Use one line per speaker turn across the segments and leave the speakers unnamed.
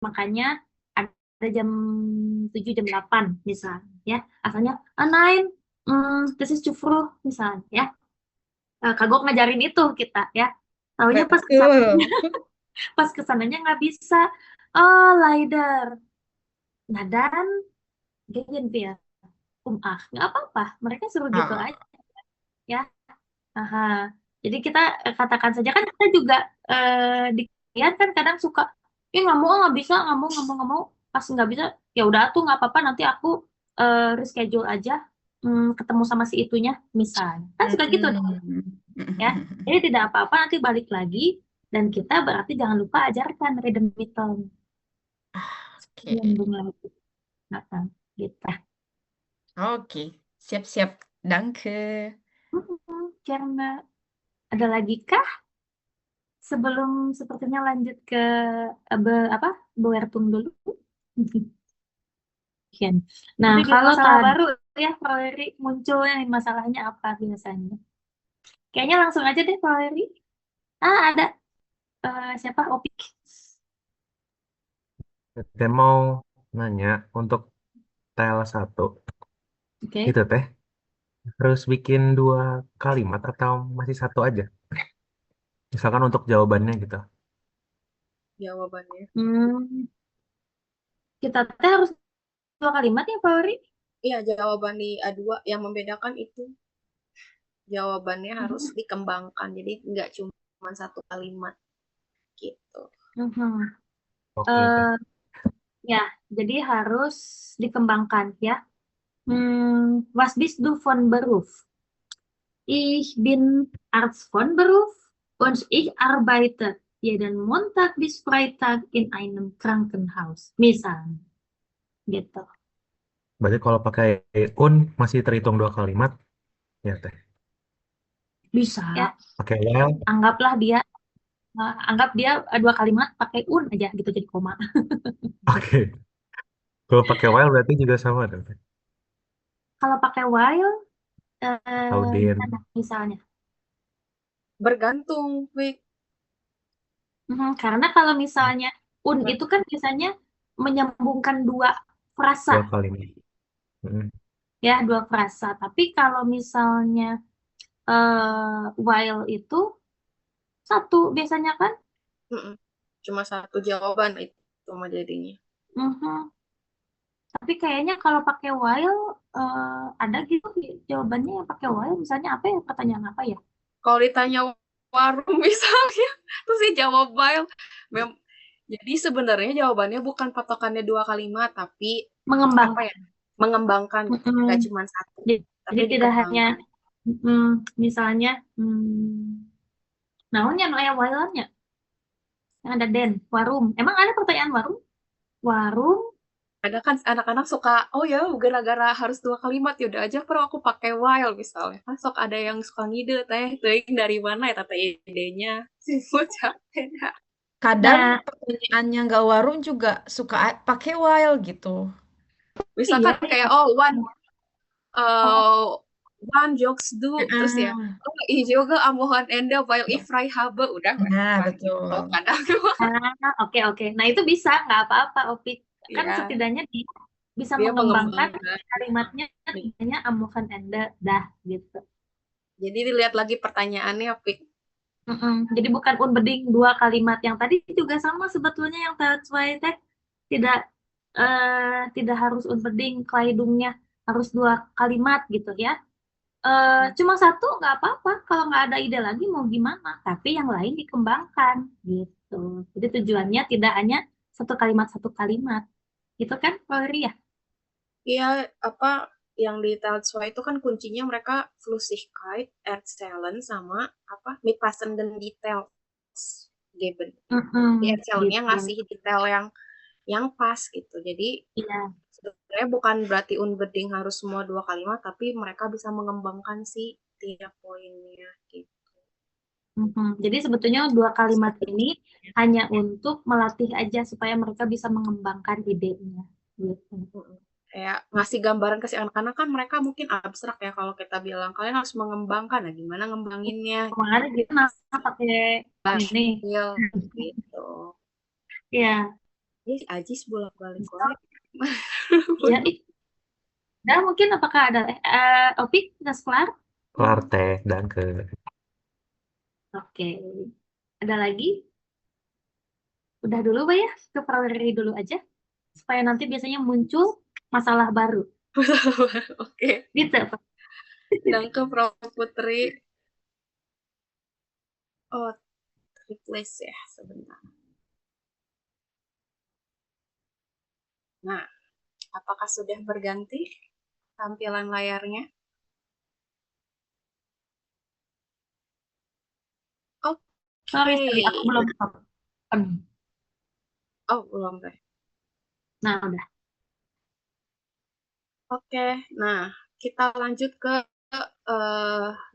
makanya ada jam 7 jam 8 misalnya ya. Asalnya nine, this is cufruh misalnya ya. Kagok ngajarin itu kita ya. Taunya
Betul.
pas kesananya nggak bisa. Oh, lighter. Nah, dan gegen wir. Nggak apa-apa. Mereka suruh gitu
Ah,
aja ya. Aha. Jadi kita katakan saja kan kita juga di klien kan kadang suka, nggak mau nggak bisa nggak mau pas nggak bisa ya udah tuh nggak apa-apa nanti aku reschedule aja, ketemu sama si itunya misalnya kan suka gitu ya. Jadi tidak apa-apa nanti balik lagi dan kita berarti jangan lupa ajarkan rhythm rhythm
Oke.
nyambung lagi nah, gitu.
Oke. Siap-siap. Danke.
Karena ada lagi kah sebelum sepertinya lanjut ke apa Boertung dulu. Kian. Nah,
Jadi
kalau
masalah
tadi
baru.
ya Pak Eri munculnya nih, masalahnya apa biasanya? Kayaknya langsung aja deh Pak Eri. Ada siapa? Opik.
Saya mau nanya untuk TL1
Oke.
itu teh harus bikin dua kalimat atau masih satu aja? Misalkan untuk jawabannya gitu.
Jawabannya.
Hmm, kita teh harus dua kalimat ya Pak Eri.
Iya, jawaban di A2 yang membedakan itu jawabannya harus
Mhm.
dikembangkan. Jadi nggak cuma satu kalimat gitu.
Mhm.
Oke teh.
Eh, ya, jadi harus dikembangkan ya. Was bist du von Beruf? Ich bin Arzt von Beruf und ich arbeite jeden Montag bis Freitag in einem Krankenhaus. Misalnya, gitu.
Berarti kalau pakai un masih terhitung dua kalimat ya teh.
Bisa. Ya,
Pakai while,
anggaplah dia, anggap dia dua kalimat pakai un aja gitu jadi koma.
oke. Kalau pakai while berarti juga sama dong teh.
Kalau pakai while, gimana
Audin.
misalnya?
Bergantung, Wik.
Karena kalau misalnya un itu kan biasanya menyambungkan dua frasa,
Dua kalimat. Mm.
ya dua frasa. Tapi kalau misalnya while itu satu biasanya kan.
Mm-mm. Cuma satu jawaban itu mah jadinya.
Mhm. Tapi kayaknya kalau pakai while ada gitu jawabannya yang pakai while misalnya apa ya pertanyaan apa ya?
Kalau ditanya warung misalnya, terus dia jawab while. Mem- Jadi sebenarnya jawabannya bukan patokannya dua kalimat, tapi
Mengembang.
apa ya? Mengembangkan gitu. Gak
Mm-mm.
cuma satu,
Jadi
tapi
tidak hanya
dikembangkan.
misalnya naonnya no aya while-nya yang ada den warung. Emang ada pertanyaan warung? Warung.
Ada kan anak-anak suka, oh ya gara-gara harus dua kalimat, yaudah aja perlu aku pakai while misalnya. Kan sok ada yang suka ngide, teh dari mana ya tata idenya. Si bocah beda.
Kadang
Nah,
pertanyaannya nggak warung juga suka pakai while gitu.
iya
Misalkan
ya.
kayak, oh
Oh,
uh, one jokes do, terus ya,
Heeh.
oh ich juga amohan ende while if frei habe, udah
Nah,
kan gitu.
betul.
Kadang
oke oke. Nah, itu bisa nggak apa-apa, Opik. Kan
ya,
setidaknya dia bisa
dia
mengembangkan
mengembangkan.
kalimatnya tidaknya amukan anda dah gitu.
Jadi dilihat lagi pertanyaannya, Pik.
Jadi bukan unbeding dua kalimat yang tadi juga sama sebetulnya yang that's why teh tidak tidak harus unbeding klaidungnya harus dua kalimat gitu ya. Cuma satu nggak apa-apa kalau nggak ada ide lagi mau gimana. Tapi yang lain dikembangkan gitu. Jadi tujuannya tidak hanya satu kalimat. Gitu kan, Valeria? Ya?
Iya, apa yang di Telstra itu kan kuncinya mereka Flüssigkeit, Erzählen sama apa Mitpassen dan Details geben. Di Erzählennya
Gitu.
ngasih detail yang pas gitu. Jadi
Iya.
sebenarnya bukan berarti unbeding harus semua dua kalimat, tapi mereka bisa mengembangkan si tiap poinnya gitu.
Jadi sebetulnya dua kalimat ini hanya untuk melatih aja supaya mereka bisa mengembangkan idenya. Gitu.
Kayak ngasih gambaran ke si anak-anak kan mereka mungkin abstrak ya kalau kita bilang kalian harus mengembangkan, nah gimana ngembanginnya
Kemarin gitu nah pakai ini.
real gitu.
Ya.
Ini si Ajis bolak-balik
Bisa.
wae.
Ya, udah mungkin apakah ada Opik udah kelar?
Kelar teh dan ke
Oke. Ada lagi? Udah dulu, Pak ya? Ke priority dulu aja. Supaya nanti biasanya muncul masalah baru.
Oke,
Gitu, Pak.
dan ke Prof. Putri. Oh, replace ya sebentar. Nah, apakah sudah berganti tampilan layarnya?
Sorry,
Oke.
aku belum open.
Oh, belum deh.
Nah, udah.
Oke, nah kita lanjut ke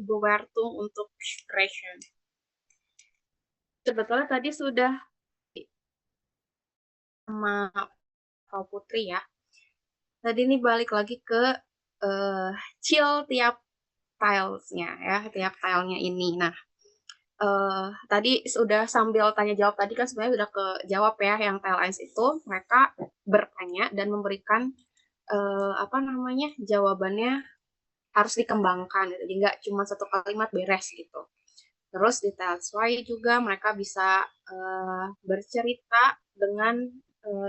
Bewertung untuk expression. Sebetulnya tadi sudah sama Frau Putri ya. Tadi ini balik lagi ke chill tiap tilesnya ya, tiap tilenya ini. Nah, tadi sudah sambil tanya jawab tadi kan sebenarnya udah kejawab ya, yang tile lines itu mereka bertanya dan memberikan apa namanya jawabannya harus dikembangkan gitu. Jadi nggak cuma satu kalimat beres gitu. Terus di Tales Why juga mereka bisa bercerita dengan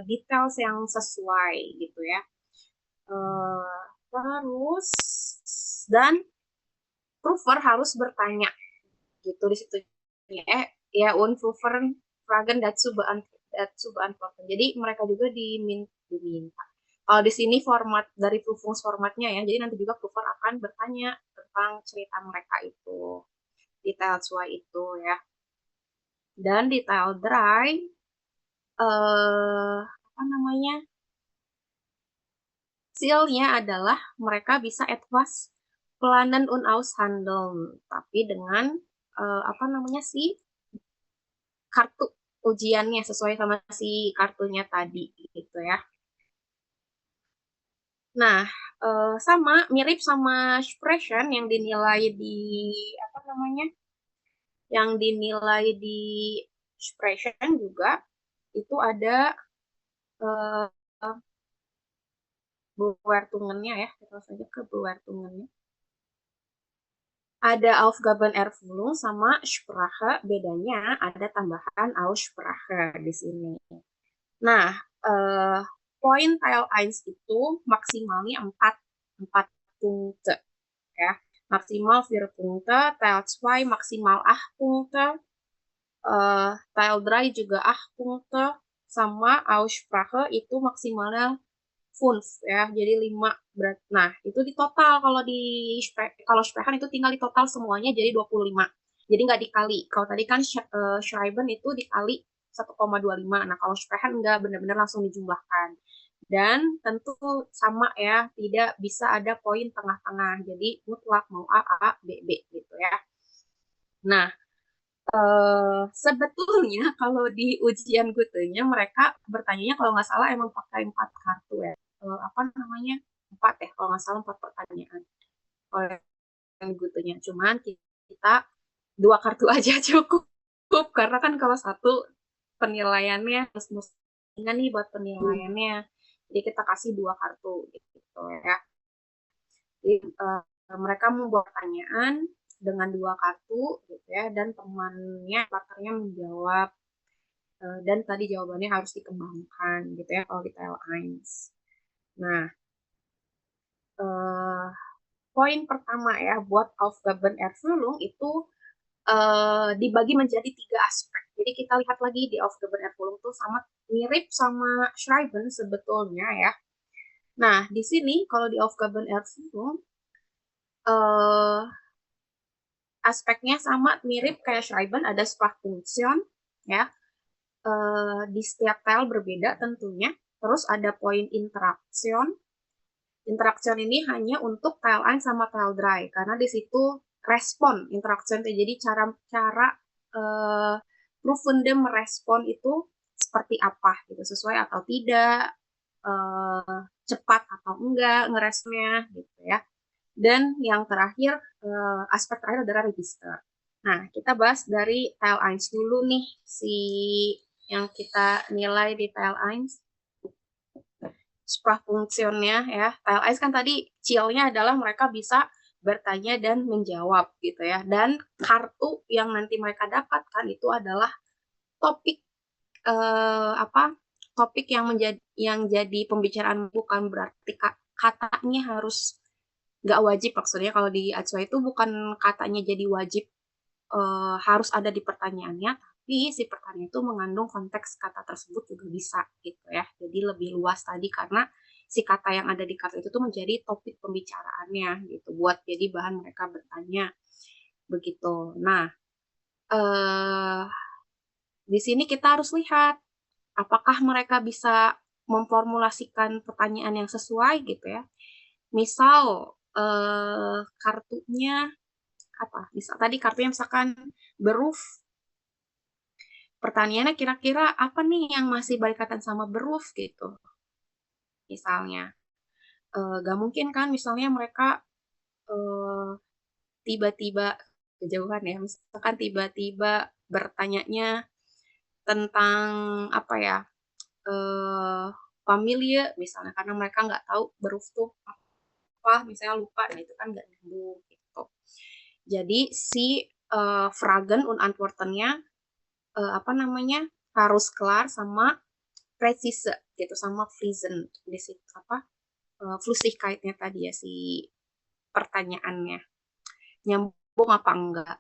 details yang sesuai gitu ya. Terus dan prover harus bertanya gitu di situ. Ya unproven Fragen dazu beantworten. Jadi mereka juga diminta. Kalau di sini format dari formatnya ya, jadi nanti juga prover akan bertanya tentang cerita mereka itu, detail sesuai itu ya. Dan detail dry apa namanya? Hasilnya adalah mereka bisa etwas planen und aushandeln, tapi dengan apa namanya sih kartu ujiannya sesuai sama si kartunya tadi gitu ya. Nah, sama mirip sama expression yang dinilai di apa namanya? Yang dinilai di expression juga itu ada uh, Bewertungannya ya, kita saja ke Bewertungannya. Ada Aufgabenerfüllung sama Sprache, bedanya ada tambahan Aussprache di sini. Nah, poin tile 1 itu maksimalnya 4 Punkte ya. Maksimal 4 Punkte, tile 2 maksimal 8 Punkte, tile 3 juga 8 Punkte, sama Aussprache itu maksimalnya funds ya, jadi 5 berat. Nah, itu di total kalau sprechen itu tinggal di total semuanya jadi 25. Jadi nggak dikali. Kalau tadi kan Schreiben itu dikali 1,25. Nah, kalau sprechen nggak benar-benar langsung dijumlahkan. Dan tentu sama ya, tidak bisa ada poin tengah-tengah. Jadi mutlak mau A, B, B gitu ya. Nah, sebetulnya kalau di ujian gutenya mereka bertanya kalau nggak salah emang pakai 4 kartu ya. Apa namanya 4 ya kalau nggak salah 4 pertanyaan oleh yang gutenya. Cuman kita 2 kartu aja cukup karena kan kalau satu penilaiannya harus nih buat penilaiannya. Jadi kita kasih 2 kartu gitu ya. Jadi mereka membuat pertanyaan dengan 2 kartu gitu ya, dan temannya partnernya menjawab, dan tadi jawabannya harus dikembangkan gitu ya kalau di TL1. Nah, poin pertama ya buat Aufgabenerfüllung itu dibagi menjadi 3 aspek. Jadi kita lihat lagi di Aufgabenerfüllung tuh sama mirip sama Schreiben sebetulnya ya. Nah, di sini kalau di Aufgabenerfüllung aspeknya sama mirip kayak Schreiben, ada Sprachfunktion ya. Di setiap tile berbeda tentunya. Terus ada poin interaction. Interaction ini hanya untuk tile 1 sama tile dry karena di situ respon interaction. Jadi cara Proefende merespon itu seperti apa gitu, sesuai atau tidak, cepat atau enggak ngeresponnya gitu ya. Dan yang terakhir, aspek terakhir adalah register. Nah, kita bahas dari tile 1 dulu nih, si yang kita nilai di TLINES. Sprachfunktionnya ya. TLINES kan tadi chill-nya adalah mereka bisa bertanya dan menjawab gitu ya. Dan kartu yang nanti mereka dapatkan itu adalah topik topik yang jadi pembicaraan, bukan berarti katanya harus nggak wajib. Maksudnya kalau di Atsua itu bukan katanya jadi wajib harus ada di pertanyaannya, tapi si pertanyaan itu mengandung konteks kata tersebut juga bisa gitu ya. Jadi lebih luas tadi karena si kata yang ada di kartu itu tuh menjadi topik pembicaraannya gitu, buat jadi bahan mereka bertanya begitu. Nah, di sini kita harus lihat apakah mereka bisa memformulasikan pertanyaan yang sesuai gitu ya. Misal kartunya apa? Misal tadi kartunya misalkan beruf. Pertanyaannya kira-kira apa nih yang masih berkaitan sama beruf gitu. Misalnya, gak mungkin kan misalnya mereka tiba-tiba kejauhan ya, misalkan tiba-tiba bertanyanya tentang apa ya, familie misalnya, karena mereka nggak tahu beruf tuh apa, misalnya lupa, nah itu kan nggak nyambung gitu. Jadi si Fragen und Antwortennya harus kelar sama precise gitu, sama fließend di situ Flüssigkeitnya tadi ya, si pertanyaannya nyambung apa enggak.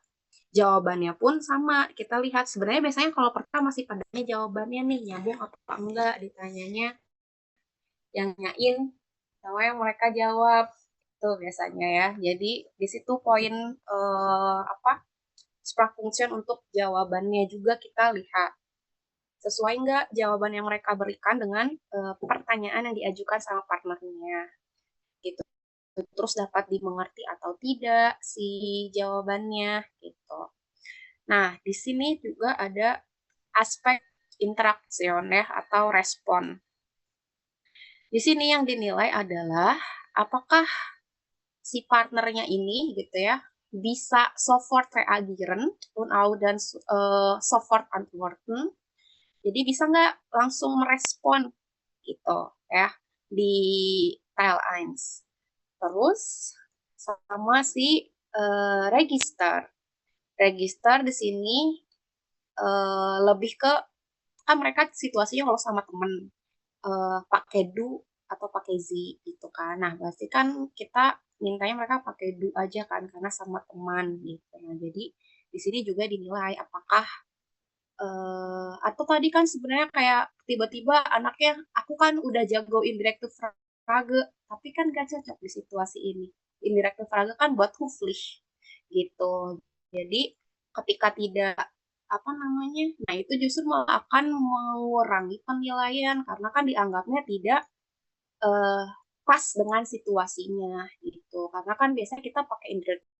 Jawabannya pun sama, kita lihat sebenarnya biasanya kalau pertama masih padanya jawabannya nih nyambung apa enggak ditanyanya, yang nyain sama yang mereka jawab itu biasanya ya. Jadi di situ poin Sprachfunktion untuk jawabannya juga kita lihat sesuai nggak jawaban yang mereka berikan dengan pertanyaan yang diajukan sama partnernya gitu. Terus dapat dimengerti atau tidak si jawabannya gitu. Nah, di sini juga ada aspek interaksion ya atau respon. Di sini yang dinilai adalah apakah si partnernya ini gitu ya bisa sofort reagieren dan sofort antworten. Jadi bisa nggak langsung merespon gitu ya di TLINES. Terus sama si register. Register di sini lebih ke kan mereka situasinya kalau sama temen pakai do atau pakai z gitu kan. Nah, pasti kan kita mintanya mereka pakai do aja kan karena sama teman gitu. Nah, jadi di sini juga dinilai apakah atau tadi kan sebenarnya kayak tiba-tiba anaknya aku kan udah jago indirective frage tapi kan gak cocok di situasi ini. Indirective frage kan buat höflich gitu. Jadi ketika tidak nah itu justru malah akan mengurangi penilaian karena kan dianggapnya tidak pas dengan situasinya gitu. Karena kan biasanya kita pakai indirective